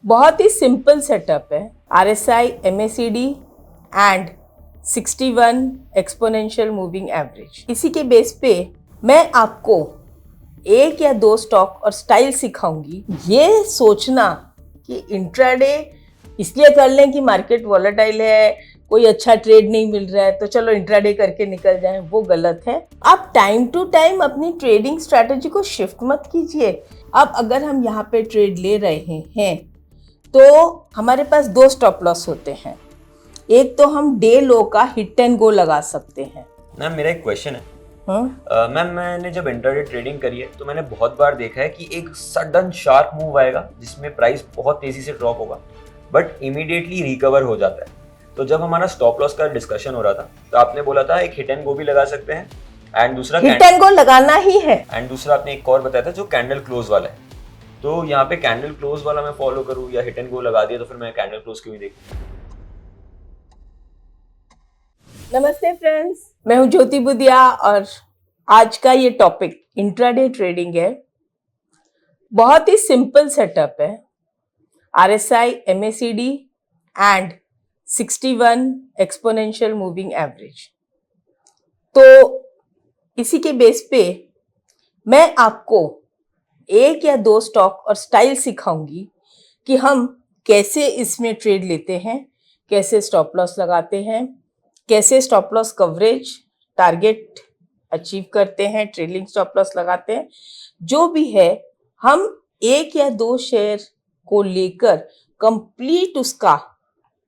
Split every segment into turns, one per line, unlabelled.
बहुत ही simple setup है। RSI, MACD and 61 exponential moving average. इसी के बेस पे मैं आपको एक या दो स्टॉक और स्टाइल सिखाऊंगी। ये सोचना कि इंट्राडे इसलिए कर लें कि मार्केट वॉलेटाइल है, कोई अच्छा ट्रेड नहीं मिल रहा है तो चलो इंट्राडे करके निकल जाएं, वो गलत है। आप टाइम टू टाइम अपनी ट्रेडिंग स्ट्रैटेजी को शिफ्ट मत कीजिए। अब अगर हम यहाँ पे ट्रेड ले रहे हैं तो हमारे पास दो स्टॉप लॉस होते हैं। एक तो हम डे लो का हिट एंड गो लगा सकते हैं।
मैम मेरा एक क्वेश्चन है। मैम मैंने जब इंट्राडे ट्रेडिंग करी है तो मैंने बहुत बार देखा है कि एक सडन शार्प मूव आएगा जिसमें प्राइस बहुत तेजी से ड्रॉप होगा बट इमीडिएटली रिकवर हो जाता है। तो जब हमारा स्टॉप लॉस का डिस्कशन हो रहा था तो आपने बोला था एक हिट एंड गो भी लगा सकते हैं एंड दूसरा
हिट एंड गो लगाना ही है।
एंड दूसरा आपने एक और बताया था जो कैंडल क्लोज वाला है। तो यहाँ पे कैंडल क्लोज वाला मैं फॉलो करूँ या हिट एंड गो लगा दिया तो फिर मैं कैंडल क्लोज क्यों नहीं देखूं?
नमस्ते फ्रेंड्स, मैं हूं ज्योति बुदिया और आज का ये टॉपिक इंट्राडे ट्रेडिंग है। बहुत ही सिंपल सेटअप है। RSI, MACD and 61 exponential moving average. तो इसी के बेस पे मैं आपको एक या दो स्टॉक और स्टाइल सिखाऊंगी कि हम कैसे इसमें ट्रेड लेते हैं, कैसे स्टॉप लॉस लगाते हैं, कैसे stop loss coverage target achieve करते हैं, ट्रेलिंग स्टॉप लॉस लगाते हैं। जो भी है, हम एक या दो शेयर को लेकर कंप्लीट उसका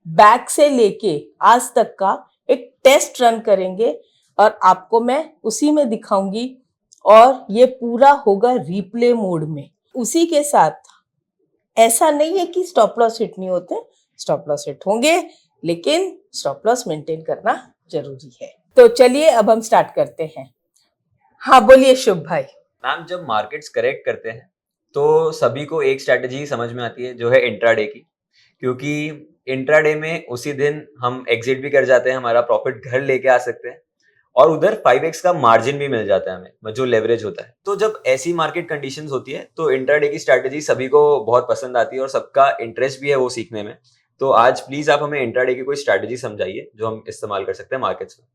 बैक से लेके आज तक का एक टेस्ट रन करेंगे और आपको मैं उसी में दिखाऊंगी और ये पूरा होगा रिप्ले मोड में। उसी के साथ ऐसा नहीं है कि स्टॉप लॉस हिट नहीं होते, स्टॉप लॉस हिट होंगे लेकिन स्टॉप लॉस मेंटेन करना जरूरी है। तो चलिए अब हम स्टार्ट करते हैं। हाँ बोलिए शुभ भाई।
मैम जब मार्केट्स करेक्ट करते हैं तो सभी को एक स्ट्रैटेजी समझ में आती है जो है इंट्राडे की, क्योंकि इंट्राडे में उसी दिन हम एग्जिट भी कर जाते हैं, हमारा प्रॉफिट घर लेके आ सकते हैं और उधर 5x का मार्जिन भी मिल जाता है हमें जो लेवरेज होता है। तो जब ऐसी मार्केट कंडीशंस होती है तो इंट्राडे की स्ट्रैटेजी सभी को बहुत पसंद आती है और सबका इंटरेस्ट भी है वो सीखने में। तो आज प्लीज आप हमें इंट्राडे की कोई स्ट्रैटेजी समझाइए जो हम इस्तेमाल कर सकते हैं मार्केट्स में।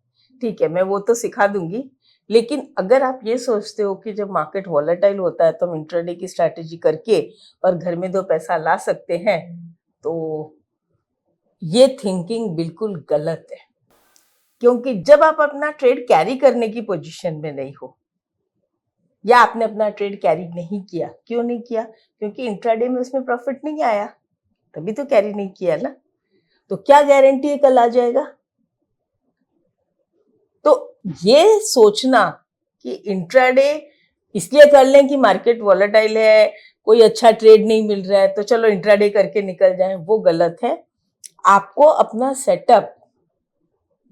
ठीक है, मैं वो तो सिखा दूंगी, लेकिन अगर आप ये सोचते हो कि जब मार्केट वॉलेटाइल होता है तो हम इंट्राडे की स्ट्रैटेजी करके और घर में दो पैसा ला सकते हैं, तो ये थिंकिंग बिल्कुल गलत है। क्योंकि जब आप अपना ट्रेड कैरी करने की पोजीशन में नहीं हो या आपने अपना ट्रेड कैरी नहीं किया, क्यों नहीं किया? क्योंकि इंट्राडे में उसमें प्रॉफिट नहीं आया, तभी तो कैरी नहीं किया ना। तो क्या गारंटी है कल आ जाएगा? तो ये सोचना कि इंट्राडे इसलिए कर लें कि मार्केट वॉलेटाइल है, कोई अच्छा ट्रेड नहीं मिल रहा है तो चलो इंट्राडे करके निकल जाएं, वो गलत है। आपको अपना सेटअप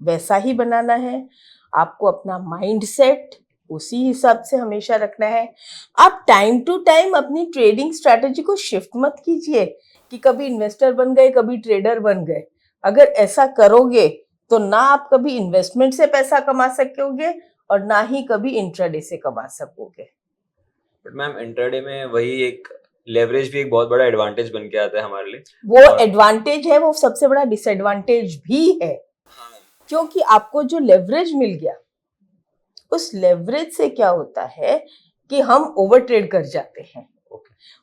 वैसा ही बनाना है, आपको अपना माइंडसेट उसी हिसाब से हमेशा रखना है। आप टाइम टू टाइम अपनी ट्रेडिंग स्ट्रैटेजी को शिफ्ट मत कीजिए कि कभी इन्वेस्टर बन गए, कभी ट्रेडर बन गए। अगर ऐसा करोगे तो ना आप कभी इन्वेस्टमेंट से पैसा कमा सकोगे और ना ही कभी इंट्राडे से कमा सकोगे।
बट मैम इंट्राडे में वही एक लेवरेज भी एक बहुत बड़ा एडवांटेज बन के आता है हमारे लिए।
वो एडवांटेज है, वो सबसे बड़ा डिसएडवांटेज भी है। क्योंकि आपको जो लेवरेज मिल गया, उस लेवरेज से क्या होता है कि हम ओवर ट्रेड कर जाते हैं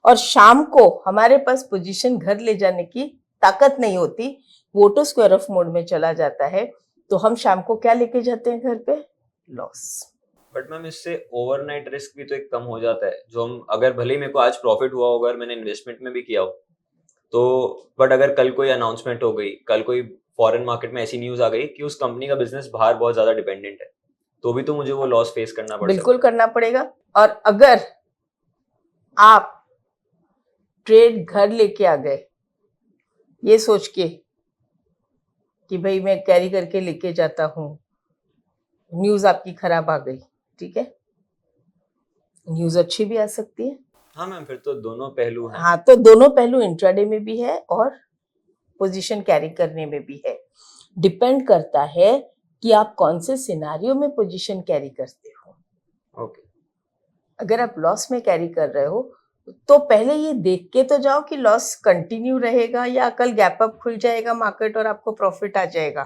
और शाम को हमारे पास पोजीशन घर ले जाने की ताकत नहीं होती, वो तो स्क्वायर ऑफ मोड में चला जाता है। तो हम शाम को क्या लेके जाते हैं घर पे? लॉस।
बट मैम इससे ओवरनाइट रिस्क भी तो एक कम हो जाता है, जो हम अगर भले ही मेरे को आज प्रॉफिट हुआ होगा और मैंने इन्वेस्टमेंट में भी किया हो तो, बट अगर कल कोई अनाउंसमेंट हो गई, कल कोई फॉरेन मार्केट में ऐसी न्यूज आ गई कि उस कंपनी का बिजनेस बाहर बहुत ज्यादा डिपेंडेंट है, तो भी तो मुझे वो लॉस फेस करना पड़ सकता है।
बिल्कुल करना पड़ेगा। और अगर आप ट्रेड घर लेके आ गए ये सोच के कि भाई मैं कैरी करके लेके जाता हूँ, न्यूज आपकी खराब आ गई, ठीक है, न्यूज अच्छी भी आ सकती है।
हाँ मैम, फिर तो दोनों पहलू हैं।
हाँ, तो दोनों पहलू इंट्राडे में भी है और पोजीशन कैरी करने में भी है। डिपेंड करता है कि आप कौन से सिनारियो में पोजीशन कैरी करते हो।
ओके।
अगर आप लॉस में कैरी कर रहे हो तो पहले ये देख के तो जाओ कि लॉस कंटिन्यू रहेगा या कल गैप अप खुल जाएगा मार्केट और आपको प्रॉफिट आ जाएगा।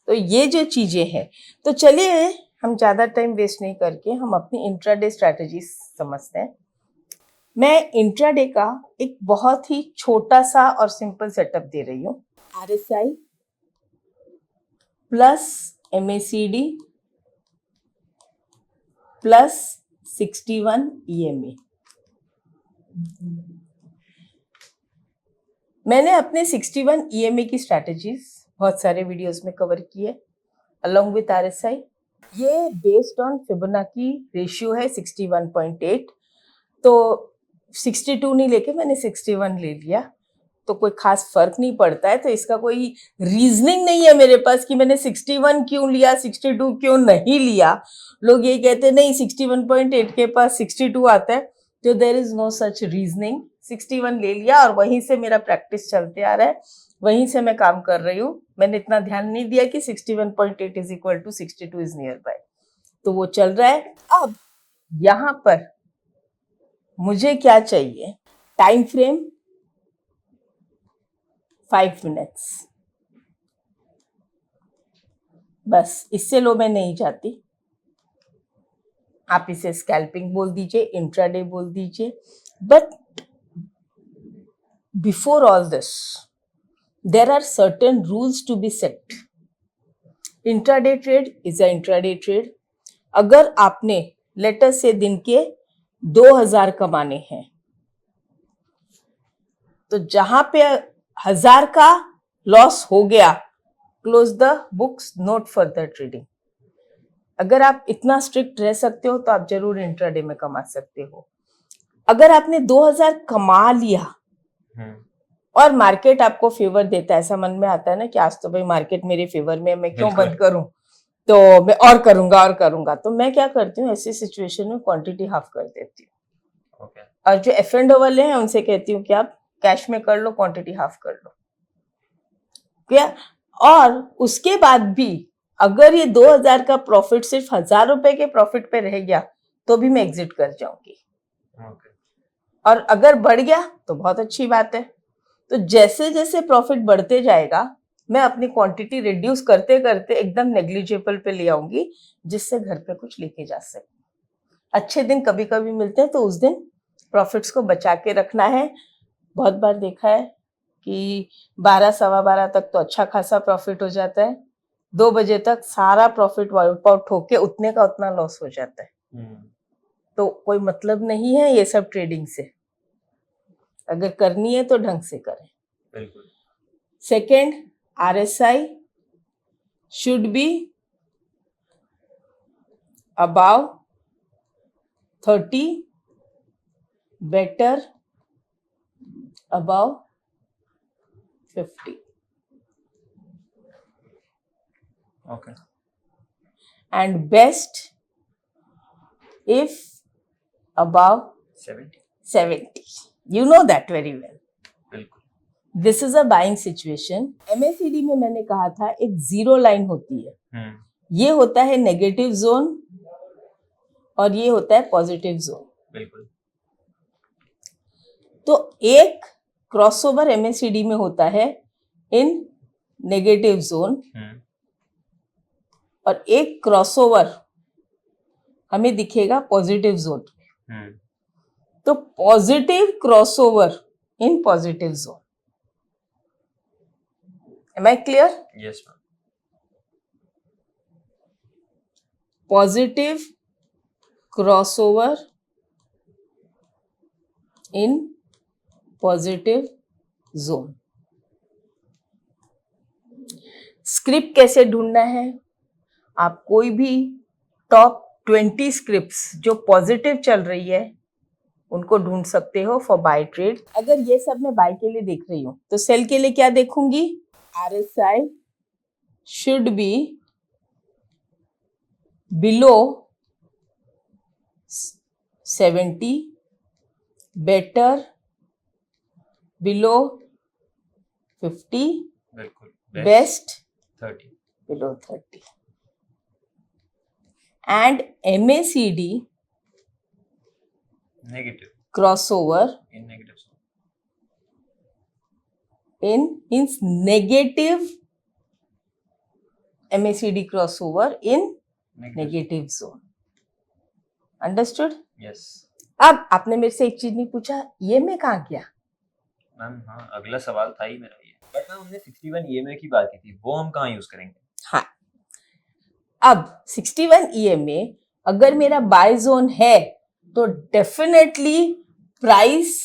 तो ये जो चीजें हैं, तो चलिए हम ज्यादा टाइम वेस्ट नहीं करके हम अपनी इंट्राडे स्ट्रैटेजी समझते हैं। मैं इंट्राडे का एक बहुत ही छोटा सा और सिंपल सेटअप दे रही हूँ। RSI plus MACD plus 61 EMA। मैंने अपने 61 EMA की स्ट्रैटेजीज बहुत सारे वीडियोस में कवर की है अलोंग विथ RSI। ये बेस्ड ऑन फिबोनाची रेशियो है 61.8, तो 62 नहीं लेके मैंने 61 ले लिया, तो कोई खास फर्क नहीं पड़ता है। तो इसका कोई रीजनिंग नहीं है मेरे पास कि मैंने 61 क्यों लिया, 62 क्यों नहीं लिया। लोग ये कहते हैं नहीं 61.8 के पास 62 आता है, तो there is no such reasoning. 61 ले लिया और वहीं से मेरा प्रैक्टिस चलते आ रहा है, वहीं से मैं काम कर रही हूँ। मैंने इतना ध्यान नहीं दिया कि 61.8 is equal to 62 is near by, तो वो चल रहा है। अब यहाँ पर मुझे क्या चाहिए, टाइम फ्रेम 5 मिनट्स, बस इससे लो मैं नहीं जाती। आप इसे स्कैल्पिंग बोल दीजिए, इंट्राडे बोल दीजिए, but before all this there are certain rules to be set. Intraday trade is a intraday trade. अगर आपने लेट अस से दिन के 2000 कमाने हैं, तो जहां पे 1000 का लॉस हो गया, close the books, note further trading. अगर आप इतना स्ट्रिक्ट रह सकते हो तो आप जरूर इंट्राडे में कमा सकते हो। अगर आपने 2000 कमा लिया और मार्केट आपको फेवर देता है, ऐसा मन में आता है ना कि आज तो भाई मार्केट मेरे फेवर में, मैं क्यों बंद करूं, तो मैं और करूंगा, तो मैं क्या करती हूँ ऐसी सिचुएशन में क्वांटिटी हाफ कर देती हूँ। और जो F&O वाले हैं उनसे कहती हूँ कि आप कैश में कर लो, क्वांटिटी हाफ कर लो, क्या। और उसके बाद भी अगर ये 2000 का प्रॉफिट सिर्फ 1000 रुपए के प्रॉफिट पे रह गया तो भी मैं एग्जिट कर जाऊंगी। और अगर बढ़ गया तो बहुत अच्छी बात है। तो जैसे जैसे प्रॉफिट बढ़ते जाएगा मैं अपनी क्वांटिटी रिड्यूस करते करते एकदम नेग्लिजिबल पे ले आऊंगी, जिससे घर पे कुछ लेके जा सके। अच्छे दिन कभी कभी मिलते हैं तो उस दिन प्रॉफिट्स को बचा के रखना है। बहुत बार देखा है कि 12 सवा 12 तक तो अच्छा खासा प्रॉफिट हो जाता है, 2 बजे तक सारा प्रॉफिट वाइप आउट होके उतने का उतना लॉस हो जाता है। तो कोई मतलब नहीं है ये सब ट्रेडिंग से। अगर करनी है तो ढंग से करें।
बिल्कुल।
Second, RSI should be above 30, better above 50.
Okay.
And best if above 70. You know that very well.
बिल्कुल।
This is a buying situation. MACD में मैंने कहा था एक जीरो लाइन होती है, ये होता है नेगेटिव जोन और ये होता है पॉजिटिव जोन।
बिल्कुल।
तो एक क्रॉसओवर MACD में होता है इन नेगेटिव जोन और एक क्रॉसओवर हमें दिखेगा पॉजिटिव जोन। तो positive crossover in positive zone. Am I clear?
Yes, ma'am.
Positive crossover in positive zone. Script कैसे ढूंढना है? आप कोई भी टॉप 20 स्क्रिप्ट्स जो पॉजिटिव चल रही है उनको ढूंढ सकते हो फॉर बाय ट्रेड। अगर ये सब मैं बाय के लिए देख रही हूँ तो सेल के लिए क्या देखूंगी? RSI should be below 70, better below 50,
बिल्कुल।
best
30.
below 30. And MACD
Negative.
crossover
in negative zone.
in means negative MACD crossover in negative zone. Understood?
Yes.
अब आपने मेरे से एक चीज नहीं पूछा, EMA कहाँ गया?
मैम हाँ, अगला सवाल था ही मेरा ये। बट मैम हमने 61 EMA की बात की थी, वो हम कहाँ यूज करेंगे?
हाँ, अब 61 EMA अगर मेरा बाय जोन है तो definitely price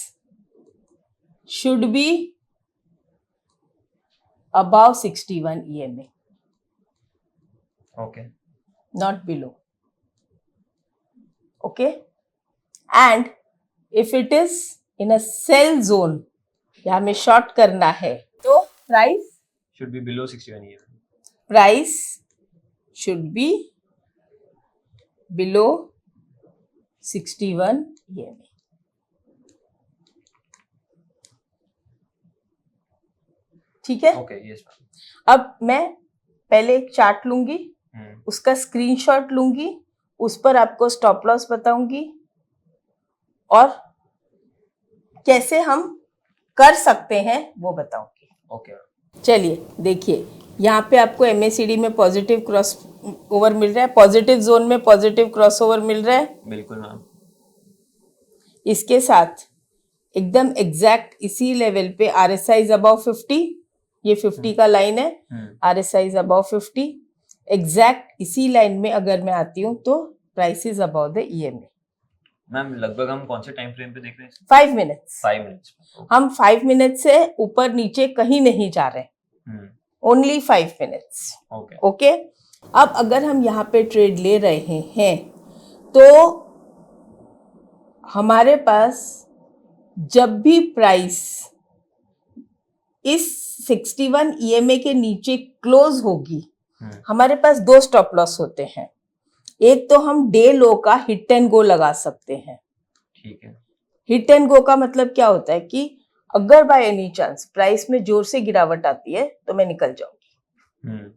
should be above 61 EMA,
Okay.
not below. Okay, and if it is in a sell zone या हमें शॉर्ट करना है तो price
Should be below 61 EMA.
price should be below 61 EMA. ठीक है?
Okay, yes ma'am.
अब मैं पहले एक चार्ट लूंगी, उसका स्क्रीनशॉट लूंगी, उस पर आपको स्टॉप लॉस बताऊंगी और कैसे हम कर सकते हैं वो बताऊंगी।
Okay.
चलिए देखिए, यहाँ पे आपको MACD में पॉजिटिव क्रॉस ओवर मिल रहा है, पॉजिटिव जोन में पॉजिटिव क्रॉस ओवर मिल रहा है।
बिल्कुल मैम।
इसके साथ एकदम एग्जैक्ट इसी लेवल पे RSI इज अबव 50, ये 50 का लाइन है, RSI इज अबव 50। एग्जैक्ट इसी लाइन में अगर मैं आती हूँ तो price is above the EMA।
Ma'am लगभग हम कौन से टाइम फ्रेम पे देख रहे हैं?
5 मिनट्स।
5 मिनट्स।
हम 5 मिनट से ऊपर नीचे कहीं नहीं जा रहे, ओनली 5 मिनट्स। ओके, अब अगर हम यहाँ पे ट्रेड ले रहे हैं तो हमारे पास जब भी प्राइस इस 61 EMA के नीचे क्लोज होगी, हमारे पास दो स्टॉप लॉस होते हैं। एक तो हम डे लो का हिट एंड गो लगा सकते हैं।
ठीक है।
हिट एंड गो का मतलब क्या होता है कि अगर बाय एनी चांस प्राइस में जोर से गिरावट आती है तो मैं निकल जाऊंगी।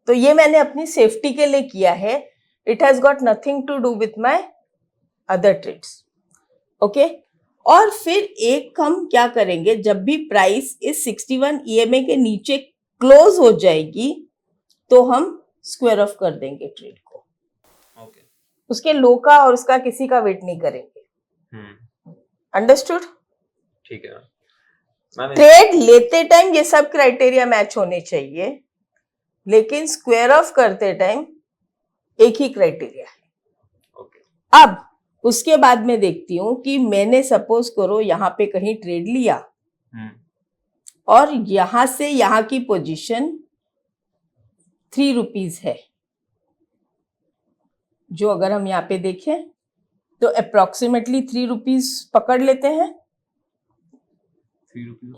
तो ये मैंने अपनी सेफ्टी के लिए किया है। It has got nothing to do with my other trades. Okay, और फिर एक हम क्या करेंगे, जब भी प्राइस इस 61 EMA के नीचे क्लोज हो जाएगी तो हम स्क्वायर ऑफ कर देंगे ट्रेड को।
ओके।
उसके लो का और उसका किसी का वेट नहीं करेंगे। अंडरस्टूड?
ठीक है मैम।
ट्रेड लेते टाइम ये सब क्राइटेरिया मैच होने चाहिए, लेकिन स्क्वायर ऑफ करते टाइम एक ही क्राइटेरिया है।
ओके।
अब उसके बाद में देखती हूं कि मैंने सपोज करो यहाँ पे कहीं ट्रेड लिया और यहां से यहां की पोजीशन 3 रुपीज है, जो अगर हम यहाँ पे देखें तो अप्रोक्सीमेटली 3 रुपीज पकड़ लेते हैं।
3 रुपीज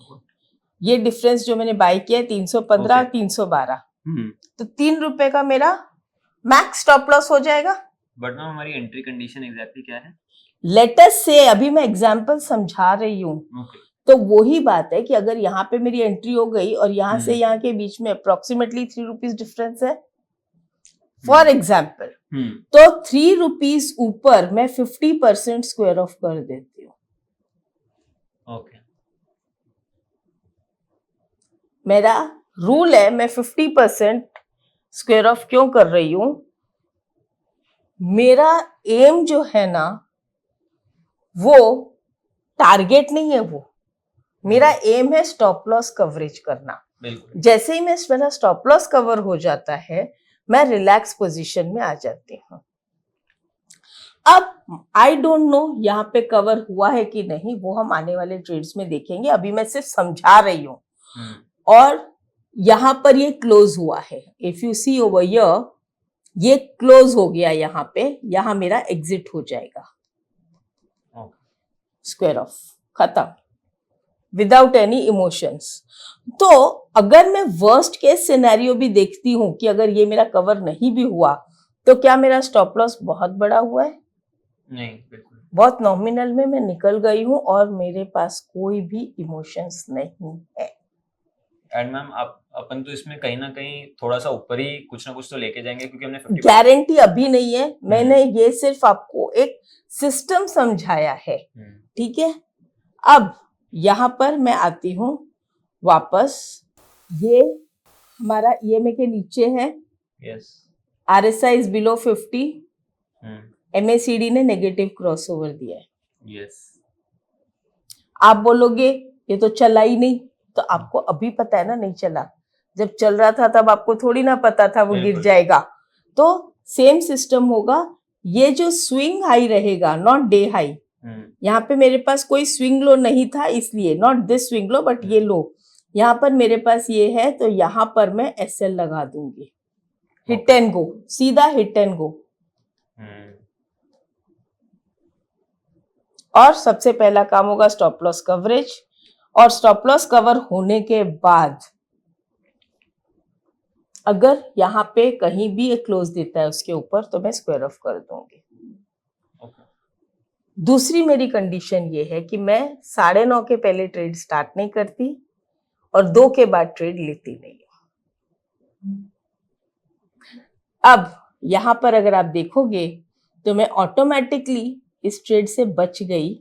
ये डिफरेंस जो मैंने बाय किया है 315 312, तो 3 रुपए का मेरा मैक्स स्टॉप लॉस हो जाएगा।
बट मैम हमारी एंट्री कंडीशन एग्जैक्टली क्या है?
लेट अस से, अभी मैं एग्जांपल समझा रही हूँ। तो वही बात है कि अगर यहाँ पे मेरी एंट्री हो गई और यहाँ से यहाँ के बीच में अप्रोक्सीमेटली 3 रुपीज डिफरेंस है फॉर एग्जाम्पल, तो 3 रुपीज ऊपर मैं 50% स्क्वायर ऑफ कर देती हूँ।
ओके।
मेरा रूल है, मैं 50% स्क्वायर ऑफ क्यों कर रही हूं? मेरा एम जो है ना, वो टारगेट नहीं है, वो मेरा एम है स्टॉप लॉस कवरेज करना।
बिल्कुल।
जैसे ही मेरा स्टॉप लॉस कवर हो जाता है, मैं रिलैक्स पोजीशन में आ जाती हूँ। अब आई डोंट नो यहाँ पे कवर हुआ है कि नहीं, वो हम आने वाले ट्रेड्स में देखेंगे। अभी मैं सिर्फ समझा रही हूँ। और यहां पर ये क्लोज हुआ है। If you see over here, ये क्लोज हो गया यहाँ पे, यहां मेरा एग्जिट हो जाएगा। स्क्वायर ऑफ खत्म, विदाउट एनी इमोशंस। तो अगर मैं वर्स्ट केस सिनेरियो भी देखती हूं कि अगर ये मेरा कवर नहीं भी हुआ, तो क्या मेरा स्टॉप लॉस बहुत बड़ा हुआ है?
नहीं, बिल्कुल।
बहुत नॉमिनल में मैं निकल गई हूं और मेरे पास कोई भी इमोशंस नहीं है।
एंड मैम आप अपन तो इसमें कहीं ना कहीं थोड़ा सा ऊपर ही कुछ ना कुछ तो लेके जाएंगे, क्योंकि हमने 50
गारंटी अभी नहीं है, मैंने ये सिर्फ आपको एक सिस्टम समझाया है, ठीक है। अब यहाँ पर मैं आती हूँ वापस, ये हमारा EMA के नीचे है,
yes,
RSI is below 50, MACD ने नेगेटिव क्रॉसओवर दिया है।
यस,
आप बोलोगे ये तो चला ही नहीं, तो आपको अभी पता है ना नहीं चला, जब चल रहा था तब आपको थोड़ी ना पता था वो गिर
बिल्कुल।
जाएगा। तो सेम सिस्टम होगा, ये जो स्विंग हाई रहेगा, नॉट डे हाई, यहाँ पे मेरे पास कोई स्विंग लो नहीं था इसलिए, not this swing low but ये लो, यहाँ पर मेरे पास ये है, तो यहाँ पर मैं SL लगा दूंगी, हिट एंड गो, सीधा हिट एंड गो। और सबसे पहला काम होगा स्टॉप लॉस कवरेज, और स्टॉप लॉस कवर होने के बाद अगर यहाँ पे कहीं भी एक क्लोज देता है उसके ऊपर, तो मैं स्क्वायर ऑफ कर दूंगी। दूसरी मेरी कंडीशन ये है कि मैं 9:30 के पहले ट्रेड स्टार्ट नहीं करती और 2 के बाद ट्रेड लेती नहीं हूं। अब यहां पर अगर आप देखोगे तो मैं ऑटोमेटिकली इस ट्रेड से बच गई,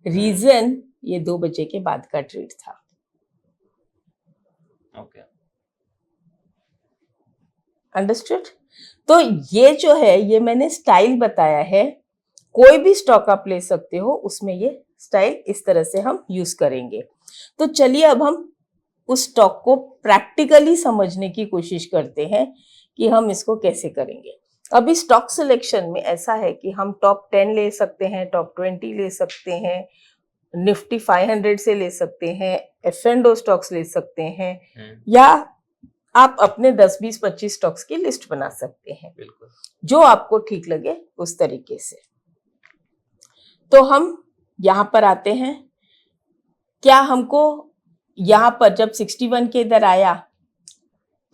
रीजन ये 2 बजे के बाद का ट्रेड था।
Okay,
understood. तो ये जो है ये मैंने स्टाइल बताया है, कोई भी स्टॉक आप ले सकते हो, उसमें ये स्टाइल इस तरह से हम यूज करेंगे। तो चलिए अब हम उस स्टॉक को प्रैक्टिकली समझने की कोशिश करते हैं कि हम इसको कैसे करेंगे। अभी स्टॉक सिलेक्शन में ऐसा है कि हम टॉप 10 ले सकते हैं, टॉप 20 ले सकते हैं, निफ्टी 500 से ले सकते हैं, F&O स्टॉक्स ले सकते हैं, या आप अपने 10, 20, 25 स्टॉक्स की लिस्ट बना सकते हैं,
बिल्कुल,
जो आपको ठीक लगे उस तरीके से। तो हम यहां पर आते हैं, क्या हमको यहां पर जब 61 के इधर आया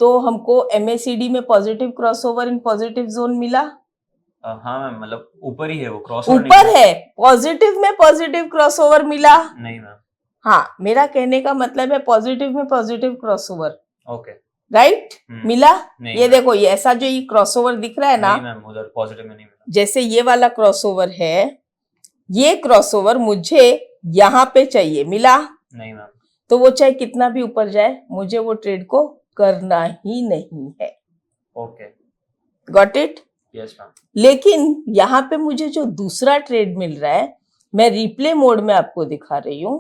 तो हमको MACD में positive crossover in positive zone मिला?
हाँ मैम, मतलब ऊपर ही है वो, क्रॉस
ऊपर है, पॉजिटिव में पॉजिटिव क्रॉसओवर मिला?
नहीं मैम।
हाँ, मेरा कहने का मतलब है पॉजिटिव में पॉजिटिव क्रॉसओवर,
ओके,
राइट? मिला?
नहीं
ये
मैम।
देखो, ये ऐसा जो ये क्रॉसओवर दिख रहा है ना,
नहीं मैम, उधर पॉजिटिव में नहीं मिला।
जैसे ये वाला क्रॉसओवर है, ये क्रॉसओवर मुझे यहाँ पे चाहिए, मिला?
नहीं मैम।
तो वो चाहे कितना भी ऊपर जाए, मुझे वो ट्रेड को करना ही नहीं है।
Okay,
got it?
Yes ma'am.
लेकिन यहाँ पे मुझे जो दूसरा ट्रेड मिल रहा है, मैं रिप्ले मोड में आपको दिखा रही हूँ।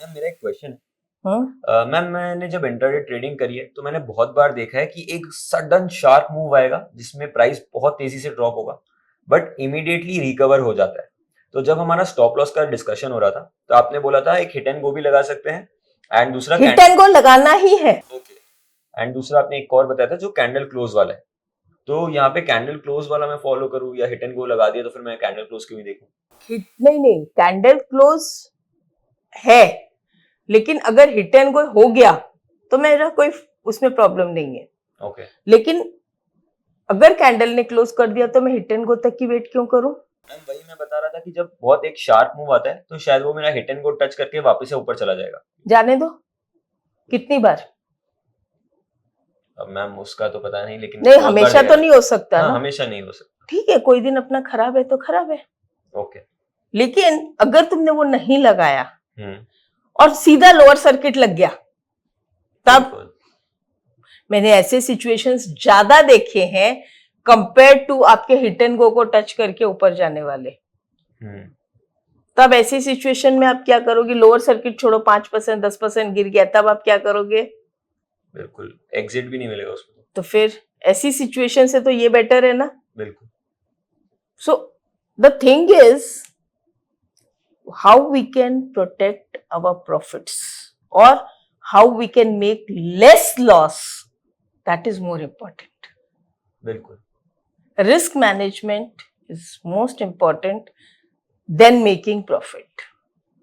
मेरा एक क्वेश्चन है मैम, मैंने जब इंट्राडे ट्रेडिंग करी है तो मैंने बहुत बार देखा है कि एक सडन शार्प मूव आएगा जिसमें प्राइस बहुत तेजी से ड्रॉप होगा बट इमीडिएटली रिकवर हो जाता है। तो जब हमारा स्टॉप लॉस का डिस्कशन हो रहा था तो आपने बोला था एक हिट एंड गो भी लगा सकते हैं, एंड दूसरा
हिट एंड गो लगाना ही है।
ओके, एंड दूसरा आपने एक और बताया था जो कैंडल क्लोज वाला है। तो यहाँ पे कैंडल क्लोज वाला मैं फॉलो करूँ या हिट एंड गो लगा दिया तो फिर मैं कैंडल क्लोज क्यों नहीं देखूं?
नहीं, कैंडल क्लोज है, लेकिन अगर हिट एंड गो हो गया तो मेरा कोई उसमें प्रॉब्लम नहीं है।
ओके,
लेकिन अगर कैंडल ने क्लोज कर दिया तो मैं हिट एंड गो तक की वेट क्यों करूं?
वही मैं बता रहा था कि जब बहुत एक शार्प मूव आता है तो शायद वो मेरा हिट एंड गो टच करके वापस से ऊपर चला जाएगा।
जाने दो, कितनी बार?
अब मैम उसका तो पता नहीं, लेकिन
नहीं, हमेशा तो नहीं हो सकता।
हाँ,
ना,
हमेशा नहीं हो सकता।
ठीक है, कोई दिन अपना खराब है तो खराब है।
ओके,
लेकिन अगर तुमने वो नहीं लगाया और सीधा लोअर सर्किट लग गया, तब मैंने ऐसे सिचुएशंस ज्यादा देखे हैं कंपेयर टू आपके हिट एंड गो को टच करके ऊपर जाने वाले। तब ऐसी सिचुएशन में आप क्या करोगे? लोअर सर्किट छोड़ो, 5%, 10% गिर गया, तब आप क्या करोगे?
बिल्कुल, एग्जिट भी नहीं मिलेगा उसमें।
तो फिर ऐसी सिचुएशन से तो ये बेटर है ना।
बिल्कुल।
So the thing is how we can protect our profits और how we can make less loss, that is more important.
बिल्कुल,
risk management is most important than making profit.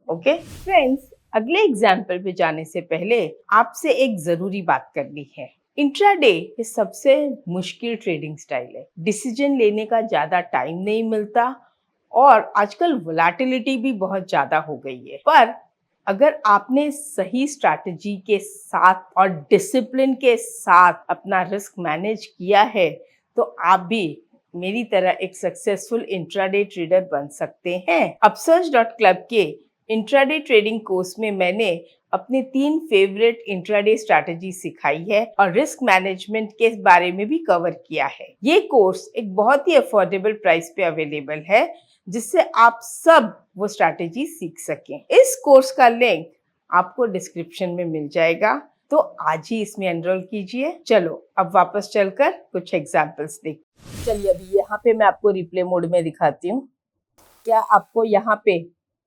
Okay friends, अगले example पे जाने से पहले आपसे एक जरूरी बात करनी है। इंट्राडे ये सबसे मुश्किल ट्रेडिंग स्टाइल है, डिसीजन लेने का ज्यादा टाइम नहीं मिलता और आजकल वोलेटिलिटी भी बहुत ज्यादा हो गई है। पर अगर आपने सही स्ट्रैटेजी के साथ और डिसिप्लिन के साथ अपना रिस्क मैनेज किया है तो आप भी मेरी तरह एक सक्सेसफुल इंट्राडे ट्रेडर बन सकते हैं। upsurge.club के इंट्राडे ट्रेडिंग कोर्स में मैंने अपने 3 फेवरेट इंट्राडे स्ट्रैटेजी सिखाई है और रिस्क मैनेजमेंट के बारे में भी कवर किया है। ये कोर्स एक बहुत ही अफोर्डेबल प्राइस पे अवेलेबल है जिससे आप सब वो स्ट्रैटेजी सीख सकें। इस कोर्स का लिंक आपको डिस्क्रिप्शन में मिल जाएगा, तो आज ही इसमें एनरोल कीजिए। चलो अब वापस चलकर कुछ एग्जाम्पल्स देख। चलिए अभी यहाँ पे मैं आपको रिप्ले मोड में दिखाती हूँ। क्या आपको यहाँ पे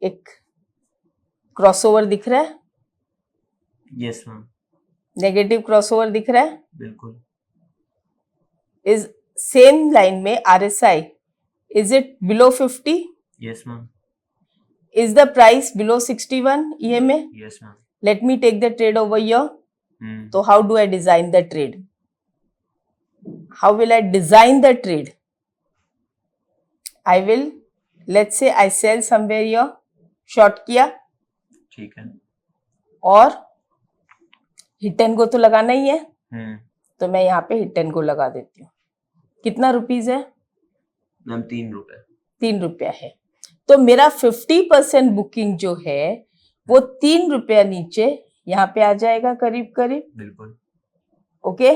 एक क्रॉसओवर दिख रहा है?
Yes ma'am.
नेगेटिव क्रॉसओवर दिख रहा है?
बिल्कुल।
इज सेम लाइन में RSI, is it below 50?
Yes ma'am.
Is the price below 61 EMA?
Yes ma'am.
Let me take the trade over here. So how do I design the trade? How will I design the trade? I will, let's say I sell somewhere here, short किया,
ठीक है,
और hit and go तो लगाना ही है, तो मैं यहाँ पे हिट एंड गो लगा देती हूँ। कितना रुपीज है
मैम? 3 रुपए।
3 रुपया है, तो मेरा 50% बुकिंग जो है वो 3 रुपया नीचे यहाँ पे आ जाएगा करीब करीब।
बिल्कुल।
ओके,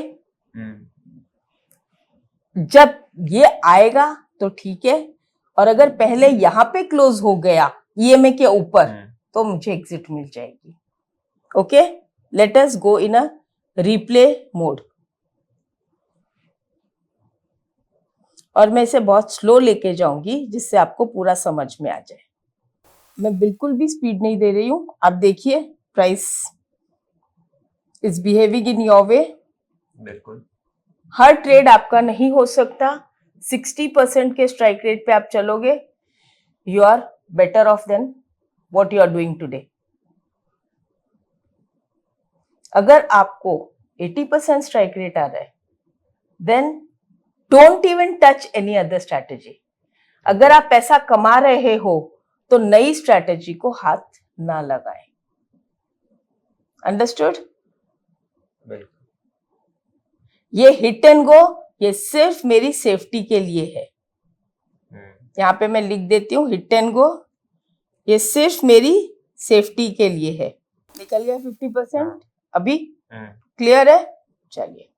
जब ये आएगा तो ठीक है, और अगर पहले यहाँ पे क्लोज हो गया EMA के ऊपर तो मुझे एग्जिट मिल जाएगी। ओके, लेट अस गो इन अ रिप्ले मोड, और मैं इसे बहुत स्लो लेके जाऊंगी जिससे आपको पूरा समझ में आ जाए। मैं बिल्कुल भी स्पीड नहीं दे रही हूं। आप देखिए price is behaving in your way.
बिल्कुल।
हर ट्रेड आपका नहीं हो सकता। 60% के स्ट्राइक रेट पे आप चलोगे, you are better off then what you are doing today. अगर आपको 80% स्ट्राइक रेट आ रहा है, then don't even touch any other strategy. अगर आप पैसा कमा रहे हो तो नई स्ट्रैटेजी को हाथ ना लगाएं। अंडरस्टूड?
बिल्कुल।
ये हिट एंड गो ये सिर्फ मेरी सेफ्टी के लिए है। यहाँ पे मैं लिख देती हूँ हिट एंड गो, ये सिर्फ मेरी सेफ्टी के लिए है। निकल गया 50%। अभी क्लियर है? चलिए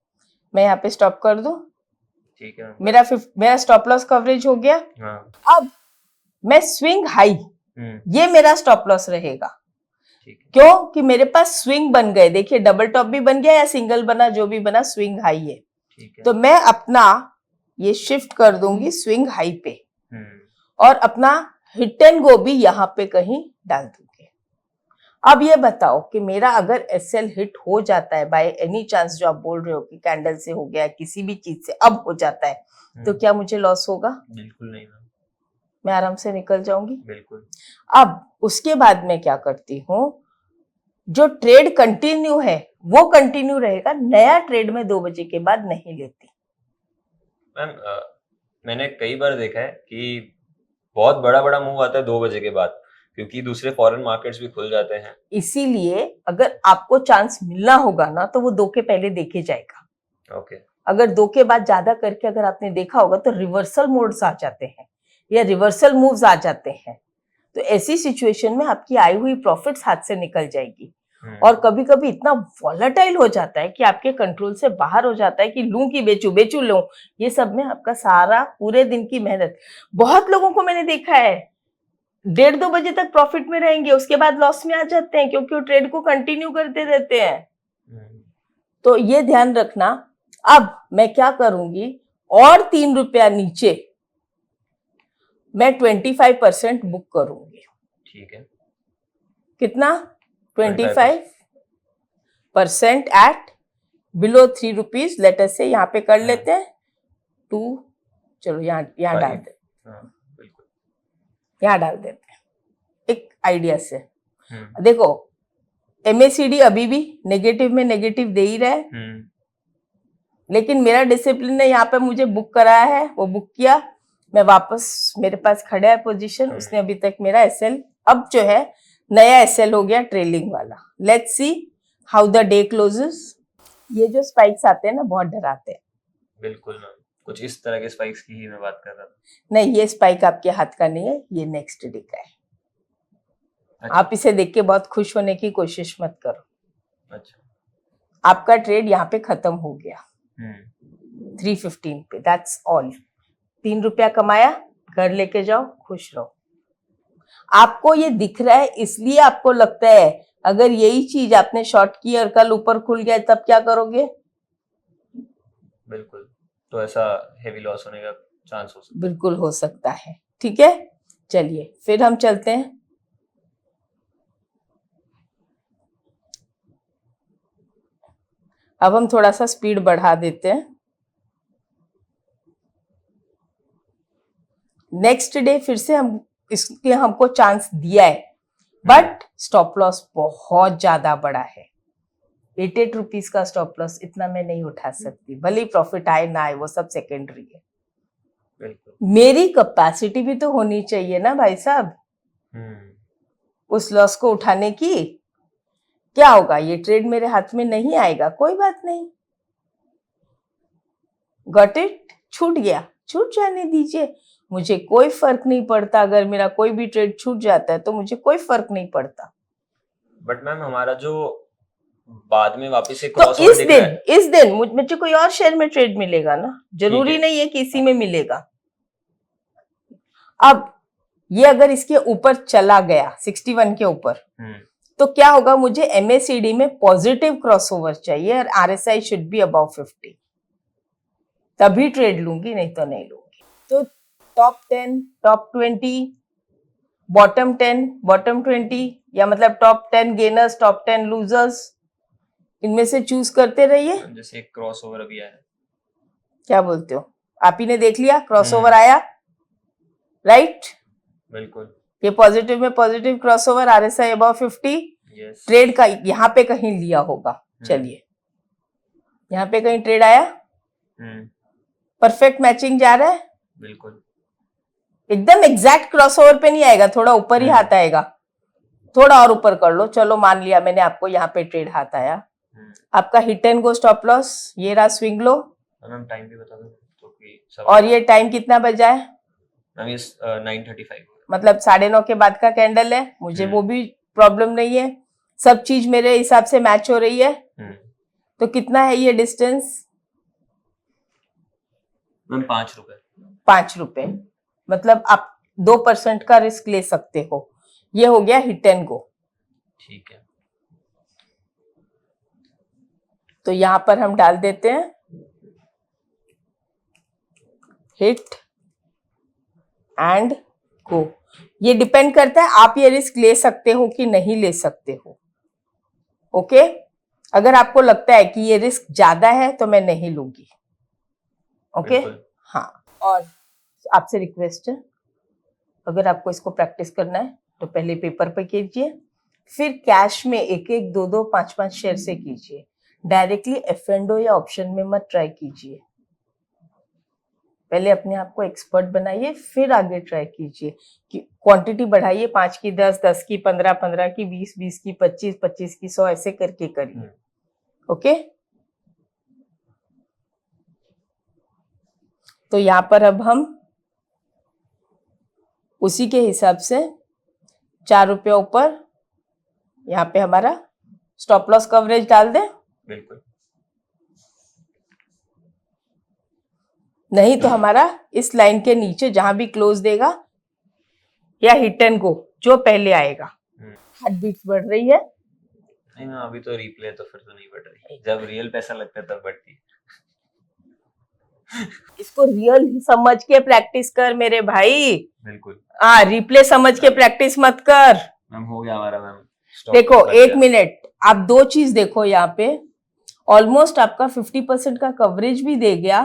मैं यहाँ पे स्टॉप कर दूं।
ठीक है।
मेरा स्टॉप लॉस कवरेज हो गया। अब मैं स्विंग हाई, ये मेरा स्टॉप लॉस रहेगा। क्यों? कि मेरे पास स्विंग बन गए। देखिए डबल टॉप भी बन गया या सिंगल बना, जो भी बना स्विंग हाई है। तो मैं अपना ये शिफ्ट कर दूंगी स्विंग हाई पे, और अपना हिट एंड गो भी यहाँ पे कहीं डाल दूंगी। अब ये बताओ कि मेरा अगर SL हिट हो जाता है बाय एनी चांस, जो आप बोल रहे हो कि कैंडल से हो गया, किसी भी चीज से अब हो जाता है, तो क्या मुझे लॉस होगा?
बिल्कुल नहीं,
मैं आराम से निकल जाऊंगी।
बिल्कुल। अब
उसके बाद मैं क्या करती हूँ, जो ट्रेड कंटिन्यू है वो कंटिन्यू रहेगा, नया ट्रेड में 2 बजे के बाद नहीं लेती।
मैम मैंने कई बार देखा है कि बहुत बड़ा बड़ा मूव आता है 2 बजे के बाद, क्योंकि दूसरे फॉरेन मार्केट्स भी खुल जाते हैं।
इसीलिए अगर आपको चांस मिलना होगा ना तो वो 2 के पहले देखे जाएगा।
ओके।
अगर 2 के बाद ज्यादा करके अगर आपने देखा होगा तो रिवर्सल मोड्स आ जाते हैं या रिवर्सल मूव्स आ जाते हैं, तो ऐसी सिचुएशन में आपकी आई हुई प्रॉफिट्स हाथ से निकल जाएगी। और कभी कभी इतना वॉलेटाइल हो जाता है कि आपके कंट्रोल से बाहर हो जाता है कि लूं कि बेचूं, बेचूं लूं, ये सब में आपका सारा पूरे दिन की मेहनत। बहुत लोगों को मैंने देखा है 1:30-2 बजे तक प्रॉफिट में रहेंगे, उसके बाद लॉस में आ जाते हैं क्योंकि वो ट्रेड को कंटिन्यू करते रहते हैं। तो ये ध्यान रखना। अब मैं क्या करूंगी, और 3 रुपया नीचे मैं 25% बुक करूंगी।
ठीक है।
कितना? 25% एट बिलो 3 रुपीज। लेटर से यहाँ पे कर लेते हैं 2, चलो यहाँ डाल देते हैं,
बिल्कुल
यहाँ डाल देते हैं एक आइडिया से। देखो MACD अभी भी नेगेटिव में नेगेटिव दे ही रहा है, लेकिन मेरा डिसिप्लिन ने यहाँ पे मुझे बुक कराया है, वो बुक किया, मैं वापस मेरे पास खड़ा है पोजीशन, उसने अभी तक मेरा SL अब जो है नया एसएल हो गया ट्रेलिंग वाला। Let's see how the day closes. ये जो स्पाइक्स आते हैं ना बहुत डराते हैं।
बिल्कुल मैम, कुछ इस तरह के स्पाइक्स की ही मैं बात कर रहा था।
नहीं, ये स्पाइक आपके हाथ का नहीं है, ये नेक्स्ट डे का है।
अच्छा।
आप इसे देख के बहुत खुश होने की कोशिश मत करो।
अच्छा।
आपका ट्रेड यहाँ पे खत्म हो गया 315 पे, दैट्स ऑल। 3 रुपया कमाया, घर लेके जाओ, खुश रहो। आपको ये दिख रहा है इसलिए आपको लगता है अगर यही चीज आपने शॉर्ट की और कल ऊपर खुल गया तब क्या करोगे?
बिल्कुल, तो ऐसा हेवी लॉस होने का चांस हो सकता
बिल्कुल हो सकता है। ठीक है, चलिए फिर हम चलते हैं। अब हम थोड़ा सा स्पीड बढ़ा देते हैं। नेक्स्ट डे फिर से हम इसके हमको चांस दिया है, बट स्टॉप लॉस बहुत ज्यादा बड़ा है। 88 रुपीज का स्टॉप लॉस इतना मैं नहीं उठा सकती, भले ही प्रॉफिट आए ना आए वो सब सेकेंडरी है।
बिल्कुल।
मेरी कैपेसिटी भी तो होनी चाहिए ना भाई साहब उस लॉस को उठाने की। क्या होगा, ये ट्रेड मेरे हाथ में नहीं आएगा, कोई बात नहीं, गॉट इट, छूट गया, छूट जाने दीजिए, मुझे कोई फर्क नहीं पड़ता। अगर मेरा कोई भी ट्रेड छूट जाता है तो मुझे कोई फर्क नहीं पड़ता।
बट मैम हमारा जो बाद में वापस से
तो
क्रॉसओवर दिख रहा है,
इस दिन मुझे कोई और शेयर में ट्रेड मिलेगा ना, जरूरी
ठीक है।
नहीं है कि इसी में मिलेगा। अब ये अगर इसके ऊपर चला गया 61 के ऊपर तो क्या होगा, मुझे एमएसीडी में पॉजिटिव क्रॉसओवर चाहिए और आरएसआई शुड बी अबव 50, तभी ट्रेड लूंगी, नहीं तो नहीं लूंगी। तो टॉप 10, टॉप 20, बॉटम 10, बॉटम 20, या मतलब टॉप 10 गेनर्स, टॉप 10 लूजर्स, इनमें से चूज करते रहिए।
जैसे क्रॉसओवर अभी आया,
क्या बोलते हो? आप ही ने देख लिया क्रॉसओवर आया, राइट?
बिल्कुल।
ये पॉजिटिव में positive crossover, RSI above 50, trade का यहाँ पे कहीं लिया होगा। चलिए यहाँ पे कहीं ट्रेड आया, परफेक्ट मैचिंग जा रहा है,
बिल्कुल
एकदम एग्जैक्ट क्रॉसओवर पे नहीं आएगा, थोड़ा ऊपर ही हाथ आएगा, थोड़ा और ऊपर कर लो, चलो मान लिया मैंने आपको यहाँ पे ट्रेड हाथ आया। आपका hit and go stop loss, ये रहा स्विंग लो।
मैम टाइम भी बता दो तो कि
और ये टाइम कितना बजा है?
मैम ये 9:35,
मतलब 9:30 के बाद का कैंडल है, मुझे वो भी प्रॉब्लम नहीं है, सब चीज मेरे हिसाब से मैच हो रही है। तो कितना है ये डिस्टेंस?
मैम 5 रुपए।
5 रुपए, मतलब आप 2% का रिस्क ले सकते हो। ये हो गया हिट एंड गो।
ठीक है,
तो यहां पर हम डाल देते हैं हिट एंड गो। ये डिपेंड करता है आप ये रिस्क ले सकते हो कि नहीं ले सकते हो। ओके, अगर आपको लगता है कि ये रिस्क ज्यादा है तो मैं नहीं लूंगी। ओके, हाँ। और आपसे रिक्वेस्ट है, अगर आपको इसको प्रैक्टिस करना है तो पहले पेपर पे कीजिए, फिर कैश में 1-1, 2-2, 5-5 शेयर से कीजिए। डायरेक्टली एफ&ओ या ऑप्शन में मत ट्राई कीजिए। पहले अपने आप को एक्सपर्ट बनाइए, फिर आगे ट्राई कीजिए कि क्वांटिटी बढ़ाइए, 5 की 10, 10 की 15, 15 की 20, 20 की 25, 25 की 100, ऐसे करके करिए। ओके, तो यहां पर अब हम उसी के हिसाब से 4 रुपये ऊपर यहाँ पे हमारा स्टॉप लॉस कवरेज डाल दें।
बिल्कुल,
नहीं तो हमारा इस लाइन के नीचे जहां भी क्लोज देगा या हिट एंड गो जो पहले आएगा। हार्ट बीट्स बढ़ रही है?
नहीं ना, अभी तो रिप्ले तो फिर तो नहीं बढ़ रही, जब रियल पैसा लगता है तब बढ़ती है।
इसको रियल समझ के प्रैक्टिस कर मेरे भाई।
बिल्कुल,
रिप्ले समझ के प्रैक्टिस मत कर।
मैम हो गया हमारा मैम।
देखो 1 मिनट, आप दो चीज देखो यहाँ पे, ऑलमोस्ट आपका 50% का कवरेज भी दे गया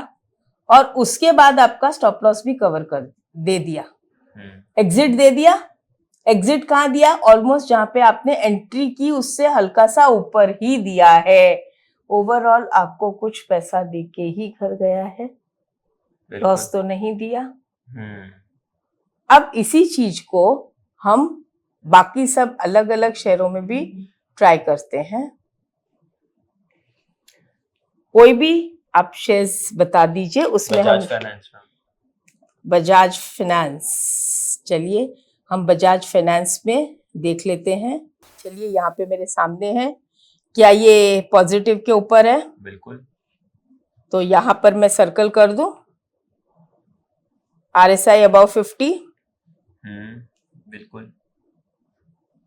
और उसके बाद आपका स्टॉप लॉस भी कवर कर दे दिया, एग्जिट दे दिया। एग्जिट कहाँ दिया? ऑलमोस्ट जहां पे आपने एंट्री की उससे हल्का सा ऊपर ही दिया है। ओवरऑल आपको कुछ पैसा दे के ही घर गया है, लॉस तो नहीं दिया। अब इसी चीज को हम बाकी सब अलग अलग शेयरों में भी ट्राई करते हैं। कोई भी आप शेयर्स बता दीजिए, उसमें हम
Bajaj finance ma'am.
Bajaj finance, चलिए हम बजाज फाइनेंस में देख लेते हैं। चलिए यहाँ पे मेरे सामने है, क्या ये पॉजिटिव के ऊपर है?
बिल्कुल।
तो यहाँ पर मैं सर्कल कर दूं, RSI अबव 50,
बिल्कुल।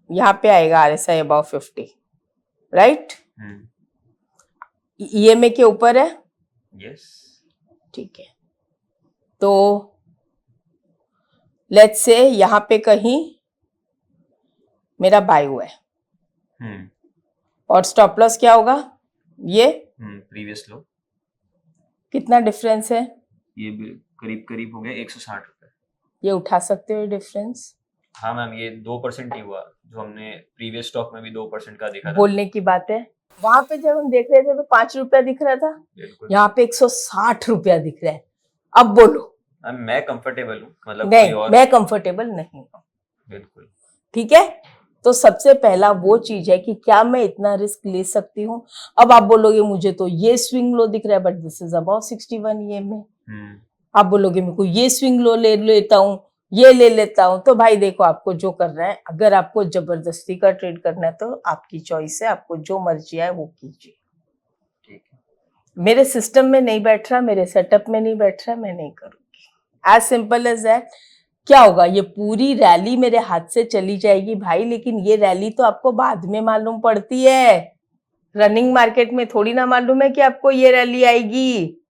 यहाँ पे आएगा RSI अबव 50, राइट? EMA के ऊपर है,
यस।
ठीक है। तो लेट्स से यहाँ पे कहीं मेरा बाय हुआ है, और स्टॉप लॉस क्या होगा? ये
प्रीवियस लो।
कितना डिफरेंस है?
ये करीब करीब हो गया 160 रुपए।
ये उठा सकते हो डिफरेंस?
हाँ मैम, ये 2% ही हुआ, जो हमने प्रीवियस स्टॉक में भी 2% का देखा था।
बोलने की बात है, वहां पे जब हम देख रहे थे तो 5 रुपया दिख रहा था, यहाँ पे 160 रुपया दिख रहा है। अब बोलो।
मैं कंफर्टेबल हूँ, मतलब
नहीं,
कोई और?
मैं कंफर्टेबल नहीं हूँ।
बिल्कुल।
ठीक है, तो सबसे पहला वो चीज है कि क्या मैं इतना रिस्क ले सकती हूँ। अब आप बोलोगे मुझे तो ये स्विंग लो दिख रहा है, but this is about 61 EMA। आप बोलोगे मेरे को ये स्विंग लो ले लेता हूँ, ये ले लेता हूँ। तो भाई देखो, आपको जो करना है, अगर आपको जबरदस्ती का ट्रेड करना है तो आपकी चॉइस है, आपको जो मर्जी आए वो कीजिए।
ठीक है।
मेरे सिस्टम में नहीं बैठ रहा, मेरे सेटअप में नहीं बैठ रहा, मैं नहीं करूंगी। As simple as that. क्या होगा, ये पूरी रैली मेरे हाथ से चली जाएगी भाई, लेकिन ये रैली तो आपको बाद में मालूम पड़ती है। रनिंग मार्केट में थोड़ी ना मालूम है कि आपको ये रैली आएगी।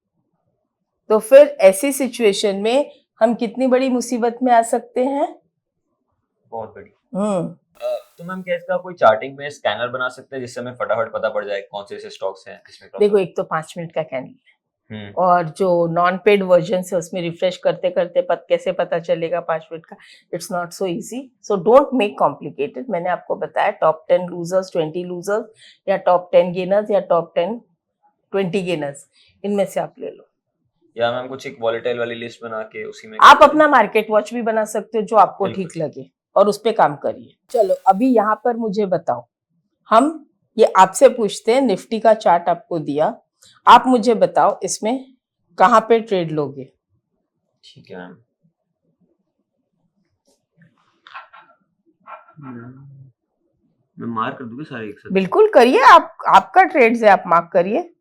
तो फिर ऐसी सिचुएशन में हम कितनी बड़ी मुसीबत में आ सकते हैं?
बहुत बड़ी। तो मैम क्या इसका कोई चार्टिंग में स्कैनर बना सकते हैं, जिससे हमें फटाफट पता पड़ जाए कौन से स्टॉक्स हैं इसमें?
देखो, एक तो 5 मिनट का कैंडल है, और जो नॉन पेड वर्जन है उसमें रिफ्रेश करते करते कैसे पता चलेगा 5 मिनट का? It's not so easy, so don't make complicated. मैंने आपको बताया टॉप 10 लूजर्स, 20 लूजर्स, या टॉप 10 गेनर्स, या टॉप 10 20 गेनर्स, इनमें से आप ले लो।
या मैम कुछ एक वॉलेटाइल वाली लिस्ट बना के उसी में
आप अपना मार्केट वॉच भी बना सकते हो, जो आपको ठीक लगे, और उस पे काम करिए। चलो अभी यहाँ पर मुझे बताओ, हम ये आपसे पूछते हैं, निफ्टी का चार्ट आपको दिया, आप मुझे बताओ इसमें कहाँ पे ट्रेड लोगे?
ठीक है मैम। मैं मार्क कर दूंगा सारे एक साथ?
बिल्कुल करिए, आपका ट्रेड्स है, आप मार्क करिए।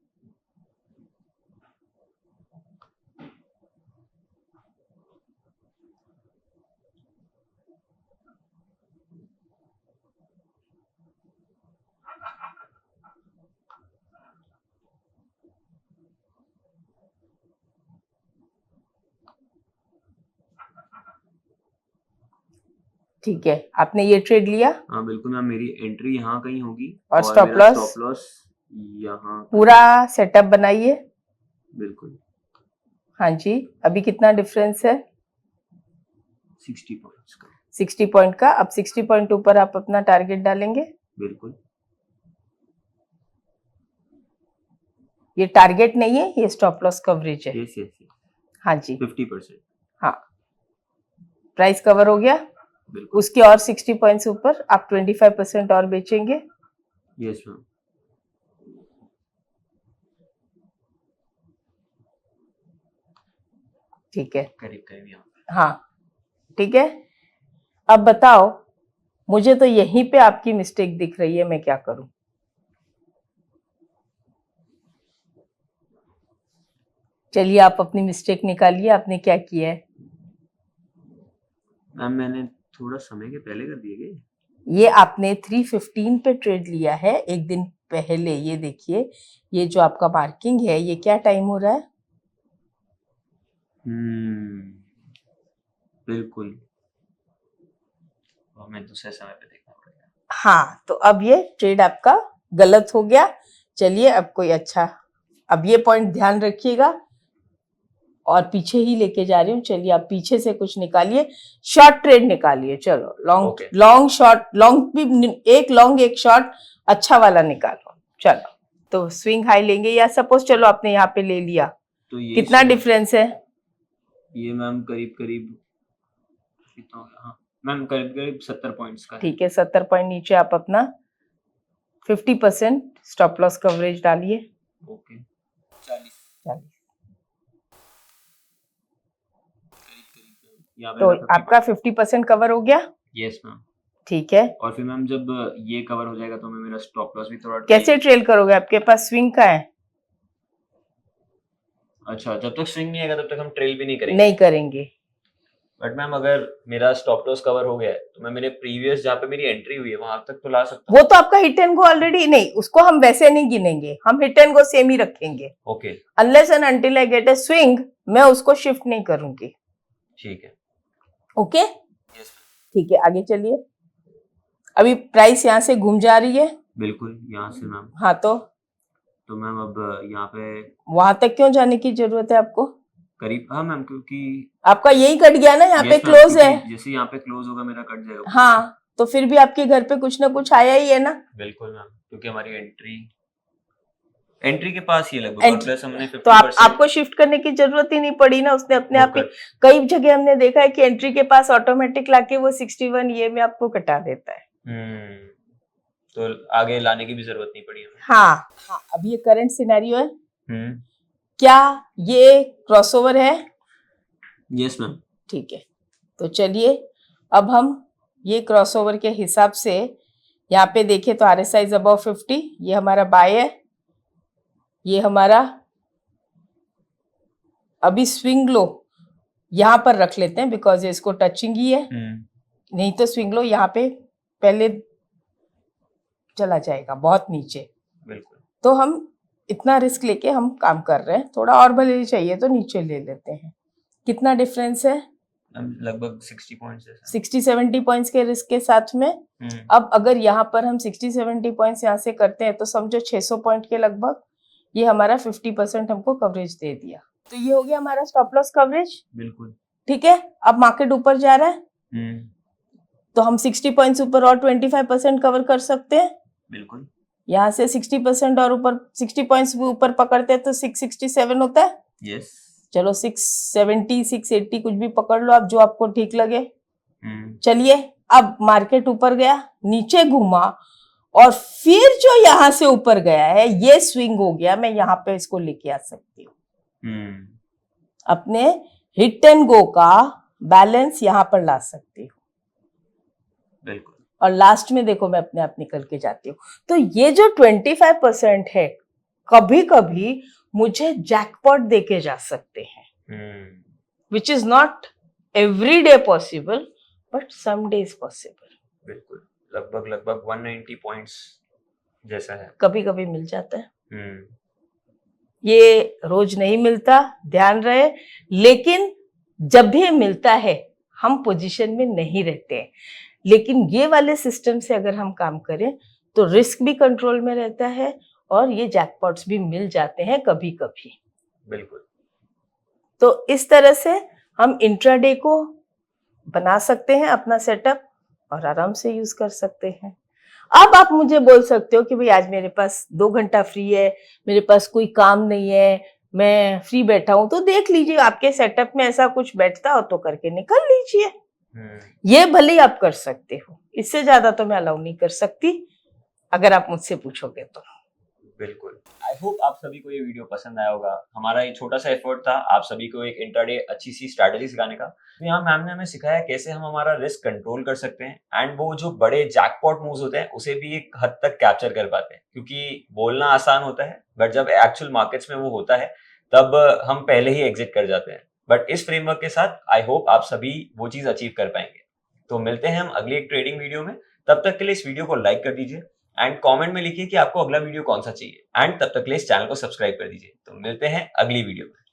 ठीक है, आपने ये ट्रेड लिया?
हाँ बिल्कुल मैम, मेरी एंट्री यहाँ कहीं होगी,
और स्टॉप लॉस
यहाँ।
पूरा सेटअप बनाइए।
बिल्कुल।
हाँ जी, अभी कितना डिफरेंस है?
60 पॉइंट्स का।
60 पॉइंट का। अब 60 पॉइंट ऊपर आप अपना टारगेट डालेंगे?
बिल्कुल।
ये टारगेट नहीं है, ये स्टॉप लॉस कवरेज है।
Yes yes.
हाँ जी,
50%।
हाँ, प्राइस कवर हो गया।
बिल्कुल।
उसके और 60 पॉइंट्स ऊपर आप 25% और बेचेंगे?
Yes ma'am.
ठीक है,
करीब करीब यहाँ।
हाँ ठीक है। अब बताओ, मुझे तो यहीं पे आपकी मिस्टेक दिख रही है, मैं क्या करूं? चलिए आप अपनी मिस्टेक निकालिए, आपने क्या किया है?
मैम मैंने थोड़ा समय के पहले कर दिए गए।
ये आपने 315 पे ट्रेड लिया है एक दिन पहले। ये देखिए, ये जो आपका मार्किंग है, ये क्या टाइम हो रहा है?
बिल्कुल, हमें दूसरे समय पे देखना पड़ेगा।
हाँ, तो अब ये ट्रेड आपका गलत हो गया। चलिए अब कोई अच्छा, अब ये पॉइंट ध्यान रखिएगा, और पीछे ही लेके जा रही हूँ। चलिए आप पीछे से कुछ निकालिए, शॉर्ट ट्रेड निकालिए। चलो लॉन्ग शॉर्ट, लॉन्ग भी, एक लॉन्ग एक शॉर्ट अच्छा वाला निकालो। चलो तो स्विंग हाई लेंगे, या सपोज चलो आपने यहाँ पे ले लिया,
तो ये
कितना डिफरेंस है?
ये मैम करीब करीब कितना होगा? हाँ मैम करीब करीब 70 पॉइंट्स का है।
ठीक है, 70 पॉइंट नीचे आप अपना 50% स्टॉप लॉस कवरेज डालिए।
ओके 40 यहाँ पे
तो
मैं 50
आपका 50% कवर हो गया।
Yes ma'am.
ठीक है,
और फिर मैम जब ये कवर हो जाएगा तो मैं मेरा स्टॉप लॉस भी थोड़ा
कैसे ट्रेल करोगे? आपके पास स्विंग का है?
अच्छा, जब तक स्विंग नहीं आएगा तब तक हम ट्रेल भी नहीं करेंगे।
नहीं करेंगे।
बट मैम अगर मेरा स्टॉप लॉस कवर हो गया है तो मैं मेरे प्रीवियस जहाँ पे मेरी एंट्री हुई है वहां तक तो ला सकता
वो तो आपका हिट एंड गो ऑलरेडी, नहीं उसको हम वैसे नहीं गिनेंगे, हम हिट एंड गो सेम ही रखेंगे।
हूँ। Okay
unless and until I get a swing, मैं उसको शिफ्ट नहीं करूंगी।
ठीक है।
ओके,
यस
ठीक है, आगे चलिए। अभी प्राइस यहाँ से घूम जा रही है।
बिल्कुल यहाँ से मैम।
हाँ,
तो मैम अब यहाँ पे
वहां तक क्यों जाने की जरूरत है आपको?
करीब हाँ मैम क्योंकि
आपका यही कट गया ना, यहाँ पे
yes, मैम,
क्लोज है।
क्योंकि जैसे यहाँ पे क्लोज होगा मेरा कट जाएगा।
हाँ, तो फिर भी आपके घर पे कुछ ना कुछ आया ही है ना।
बिल्कुल मैम, क्योंकि हमारी एंट्री के पास ही है लगभग और प्लस हमने 50%
तो आपको शिफ्ट करने की जरूरत ही नहीं पड़ी ना, उसने अपने आप ही।
कर-
कई जगह हमने देखा है कि एंट्री के पास ऑटोमेटिक लाके वो 61 ये में आपको कटा देता है।
तो आगे लाने की भी जरूरत नहीं पड़ी हमें।
हाँ हाँ, अब ये करंट सिनेरियो है।
हम्म
क्या ये क्रॉसओवर है?
Yes ma'am.
ठीक है, तो चलिए अब हम ये क्रॉसओवर के हिसाब से यहाँ पे देखें तो RSI इज अबव 50, ये हमारा बाय है, ये हमारा अभी स्विंग लो यहाँ पर रख लेते हैं बिकॉज इसको टचिंग ही है। नहीं तो स्विंग लो यहाँ पे पहले चला जाएगा बहुत नीचे।
बिल्कुल।
तो हम इतना रिस्क लेके हम काम कर रहे हैं, थोड़ा और भले चाहिए तो नीचे ले लेते हैं। कितना डिफरेंस है?
लगभग 60 पॉइंट्स है।
60-70 पॉइंट्स के रिस्क के साथ में। अब अगर यहाँ पर हम 60-70 पॉइंट्स यहाँ से करते हैं तो समझो 600 पॉइंट के लगभग ये हमारा 50% हमको कवरेज दे दिया। तो ये हो गया हमारा स्टॉप लॉस कवरेज।
बिल्कुल
ठीक है, अब मार्केट ऊपर जा रहा है तो हम 60 पॉइंट्स ऊपर और 25% कवर कर सकते हैं।
बिल्कुल।
यहाँ से 60% और ऊपर 60 पॉइंट्स भी ऊपर पकड़ते हैं तो 667 होता है।
यस।
चलो 670 680 कुछ भी पकड़ लो आप, जो आपको ठीक लगे। चलिए, अब मार्केट ऊपर गया, नीचे घूमा और फिर जो यहाँ से ऊपर गया है ये स्विंग हो गया, मैं यहाँ पे इसको लेके आ सकती हूँ। अपने हिट एंड गो का बैलेंस यहाँ पर ला सकती हूँ।
बिल्कुल।
और लास्ट में देखो मैं अपने आप निकल के जाती हूँ। तो ये जो 25% है कभी कभी मुझे जैकपॉट देके जा सकते हैं, which is not every day possible but some days possible.
बिल्कुल, लगभग 190 पॉइंट्स जैसा है,
कभी कभी मिल जाता है। ये रोज नहीं मिलता, ध्यान रहे, लेकिन जब भी मिलता है हम पोजीशन में नहीं रहते हैं। लेकिन ये वाले सिस्टम से अगर हम काम करें तो रिस्क भी कंट्रोल में रहता है और ये जैकपॉट्स भी मिल जाते हैं कभी कभी।
बिल्कुल।
तो इस तरह से हम इंट्राडे को बना सकते हैं अपना सेटअप और आराम से यूज कर सकते हैं। अब आप मुझे बोल सकते हो कि भाई आज मेरे पास 2 घंटा फ्री है, मेरे पास कोई काम नहीं है, मैं फ्री बैठा हूं, तो देख लीजिए आपके सेटअप में ऐसा कुछ बैठता हो तो करके निकल लीजिए। ये भले ही आप कर सकते हो, इससे ज्यादा तो मैं अलाउ नहीं कर सकती अगर आप मुझसे पूछोगे तो।
बिल्कुल। आई होप आप सभी को ये वीडियो पसंद आया होगा। हमारा ये छोटा सा एफर्ट था आप सभी को एक इंट्राडे अच्छी सी स्ट्रैटेजी सिखाने का। तो यहाँ मैम ने हमें सिखाया कैसे हम हमारा रिस्क कंट्रोल कर सकते हैं एंड वो जो बड़े जैकपॉट मूव्स होते हैं उसे भी एक हद तक कैप्चर कर पाते हैं, क्योंकि बोलना आसान होता है बट जब एक्चुअल मार्केट्स में वो होता है तब हम पहले ही एग्जिट कर जाते हैं। बट इस फ्रेमवर्क के साथ आई होप आप सभी वो चीज अचीव कर पाएंगे। तो मिलते हैं हम अगली एक ट्रेडिंग वीडियो में। तब तक के लिए इस वीडियो को लाइक कर दीजिए एंड कमेंट में लिखिए कि आपको अगला वीडियो कौन सा चाहिए एंड तब तक के लिए इस चैनल को सब्सक्राइब कर दीजिए। तो मिलते हैं अगली वीडियो में।